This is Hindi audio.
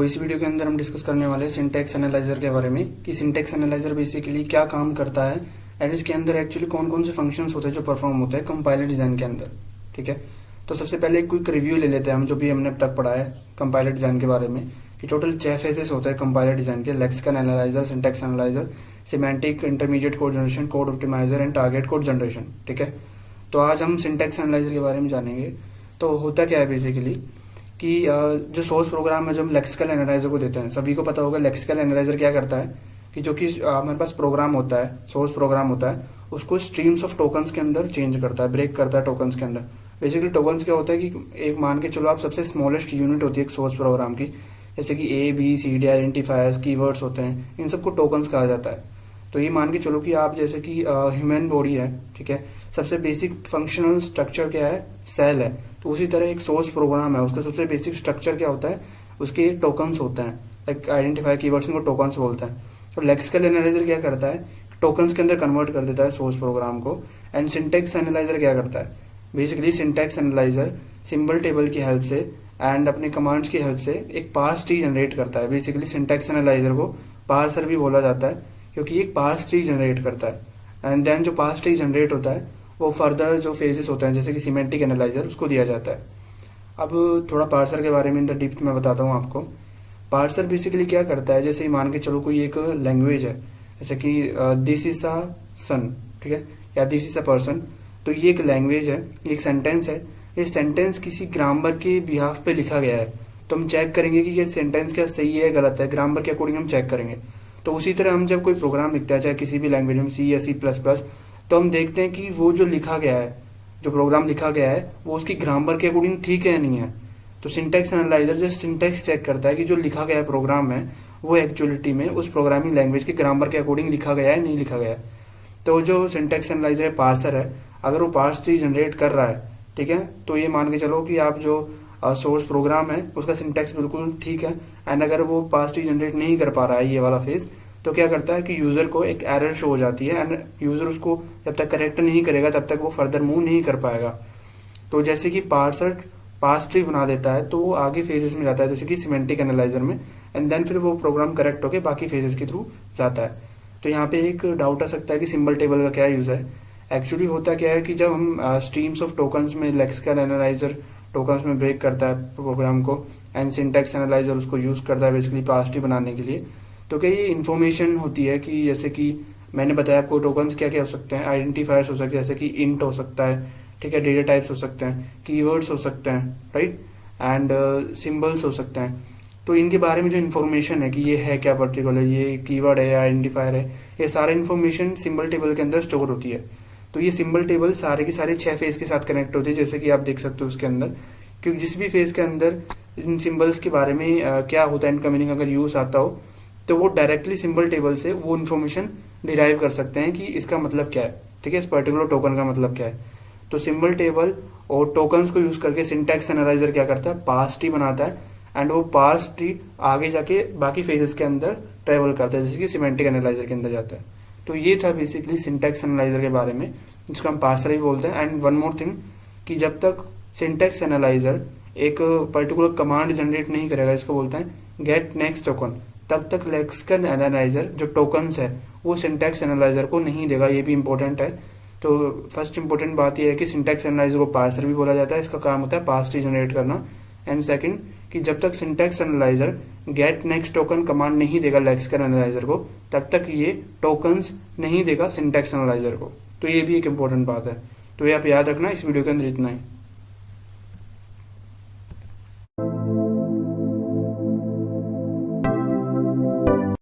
इस वीडियो के अंदर हम डिस्कस करने वाले हैं सिंटैक्स एनालाइजर के बारे में कि सिंटैक्स एनालाइजर बेसिकली क्या काम करता है एंड इसके अंदर एक्चुअली कौन कौन से फंक्शंस होते हैं जो परफॉर्म होते हैं कंपाइलर डिजाइन के अंदर। ठीक है, तो सबसे पहले एक क्विक रिव्यू ले लेते हैं हम जो भी हमने अब तक पढ़ा है कंपाइलर डिजाइन के बारे में कि टोटल 6 फेजेस होते हैं कंपाइलर डिजाइन के: lexical analyser, syntax analyser, semantic, intermediate code generation, code optimiser and target code generation. ठीक है, तो आज हम सिंटैक्स एनालाइजर के बारे में जानेंगे। तो होता क्या है बेसिकली कि जो सोर्स प्रोग्राम है जो हम लेक्सिकल एनालाइजर को देते हैं, सभी को पता होगा लेक्सिकल एनालाइजर क्या करता है कि जो कि हमारे पास प्रोग्राम होता है, सोर्स प्रोग्राम होता है, उसको स्ट्रीम्स ऑफ टोकन्स के अंदर चेंज करता है, ब्रेक करता है टोकन्स के अंदर। बेसिकली टोकन्स क्या होता है कि एक मान के चलो आप सबसे स्मॉलेस्ट यूनिट होती है एक सोर्स प्रोग्राम की, जैसे कि ABCD आइडेंटिफायर्स, कीवर्ड्स होते हैं, इन सबको टोकन्स कहा जाता है। तो ये मान के चलो कि आप जैसे कि ह्यूमन बॉडी है, ठीक है, सबसे बेसिक फंक्शनल स्ट्रक्चर क्या है, सेल है। तो उसी तरह एक सोर्स प्रोग्राम है, उसका सबसे बेसिक स्ट्रक्चर क्या होता है, उसके टोकन्स होते हैं, लाइक आइडेंटिफाई कीवर्ड्स को टोकन्स बोलते हैं। तो लेक्सिकल एनालाइजर क्या करता है, टोकन्स के अंदर कन्वर्ट कर देता है सोर्स प्रोग्राम को। एंड सिंटैक्स एनालाइजर क्या करता है, basically syntax analyser symbol table की हेल्प से एंड अपने कमांड्स की हेल्प से एक पार्स ट्री जनरेट करता है। बेसिकली सिंटैक्स एनालाइजर को पार्सर भी बोला जाता है क्योंकि एक पार्स ट्री जनरेट करता है। एंड देन जो पार्स ट्री जनरेट होता है वो फर्दर जो फेजेस होते हैं जैसे कि सिमेंटिक एनालाइजर उसको दिया जाता है। अब थोड़ा पार्सर के बारे में इन द डिप्थ में बताता हूँ आपको। पार्सर बेसिकली क्या करता है, जैसे मान के चलो कोई एक लैंग्वेज है, जैसे कि दिस इज अ सन, ठीक है, या दिस इज अ पर्सन। तो ये एक लैंग्वेज है, एक सेंटेंस है, ये सेंटेंस किसी ग्रामर के बिहाफ पे लिखा गया है। तो हम चेक करेंगे कि ये सेंटेंस क्या सही है गलत है, ग्रामर के अकॉर्डिंग हम चेक करेंगे। तो उसी तरह हम जब कोई प्रोग्राम लिखते हैं चाहे किसी भी लैंग्वेज में, C या C++, तो हम देखते हैं कि वो जो लिखा गया है, जो प्रोग्राम लिखा गया है, वो उसकी ग्रामर के अकॉर्डिंग ठीक है या नहीं है। तो syntax analyser just syntax check करता है कि जो लिखा गया प्रोग्राम है वो एक्चुअलिटी में उस प्रोग्रामिंग लैंग्वेज के ग्रामर के अकॉर्डिंग लिखा गया है नहीं लिखा गया है। तो जो सिंटैक्स एनालाइजर है, पार्सर है, अगर वो पार्स ट्री जनरेट कर रहा है, ठीक है, तो ये मान के चलो कि आप जो सोर्स प्रोग्राम है उसका सिंटैक्स बिल्कुल ठीक है। एंड अगर वो पार्स ट्री जनरेट नहीं कर पा रहा है ये वाला फेज, तो क्या करता है कि यूजर को एक एरर शो हो जाती है एंड यूजर उसको जब तक करेक्ट नहीं करेगा तब तक वो फर्दर मूव नहीं कर पाएगा। तो जैसे कि पार्सर पार्स ट्री बना देता है तो वो आगे फेजेस में जाता है, जैसे कि सिमेंटिक एनालाइजर में, एंड देन फिर वो प्रोग्राम करेक्ट होकर बाकी फेजेस के थ्रू जाता है। तो यहाँ पे एक डाउट आ सकता है कि सिंबल टेबल का क्या यूज है। एक्चुअली होता क्या है कि जब हम स्ट्रीम्स ऑफ टोकन्स में लेक्सिकल एनालाइजर टोकन्स में ब्रेक करता है प्रोग्राम को एंड सिंटैक्स एनालाइजर उसको यूज करता है बेसिकली पार्स ट्री बनाने के लिए, तो क्या ये इन्फॉर्मेशन होती है कि जैसे कि मैंने बताया आपको टोकन्स क्या क्या हो सकते हैं, आइडेंटिफायर्स हो सकते हैं जैसे कि इंट हो सकता है, ठीक है, डेटा टाइप्स हो सकते हैं, कीवर्ड्स हो सकते हैं, राइट, एंड सिंबल्स हो सकते हैं। तो इनके बारे में जो इन्फॉर्मेशन है कि ये है क्या पर्टिकुलर, ये कीवर्ड है या आइडेंटिफायर है, ये सारा इन्फॉर्मेशन सिंबल टेबल के अंदर स्टोर होती है। तो ये सिंबल टेबल सारे के सारे 6 फेज के साथ कनेक्ट होती है, जैसे कि आप देख सकते हो उसके अंदर, क्योंकि जिस भी फेज के अंदर इन सिंबल्स के बारे में क्या होता है, इनका मीनिंग अगर यूज आता हो तो वो डायरेक्टली सिंबल टेबल से वो इन्फॉर्मेशन डिराइव कर सकते हैं कि इसका मतलब क्या है, ठीक है, इस पर्टिकुलर टोकन का मतलब क्या है। तो सिंबल टेबल और टोकन्स को यूज करके सिंटैक्स एनालाइजर क्या करता है, पार्स ट्री बनाता है एंड वो पार्स ट्री आगे जाके बाकी फेजेस के अंदर ट्रेवल करता है, जैसे कि सिमेंटिक एनालाइजर के अंदर जाता है। तो ये था बेसिकली सिंटैक्स एनालाइजर के बारे में, जिसको हम पार्सर ही बोलते हैं। एंड वन मोर थिंग कि जब तक सिंटैक्स एनालाइजर एक पर्टिकुलर कमांड जनरेट नहीं करेगा, इसको बोलते हैं गेट नेक्स्ट टोकन, तब तक लेक्सिकल एनालाइजर जो टोकन्स है वो सिंटैक्स एनालाइजर को नहीं देगा। ये भी इंपॉर्टेंट है। तो फर्स्ट इंपॉर्टेंट बात यह है कि सिंटैक्स एनालाइजर को पार्सर भी बोला जाता है, इसका काम होता है पार्स ट्री जनरेट करना। एंड सेकंड कि जब तक syntax analyser get next token command नहीं देगा लेक्सिकल एनालाइजर को, तब तक ये टोकन्स नहीं देगा सिंटैक्स एनालाइजर को। तो ये भी एक इंपॉर्टेंट बात है। तो ये आप याद रखना। इस वीडियो के अंदर इतना ही।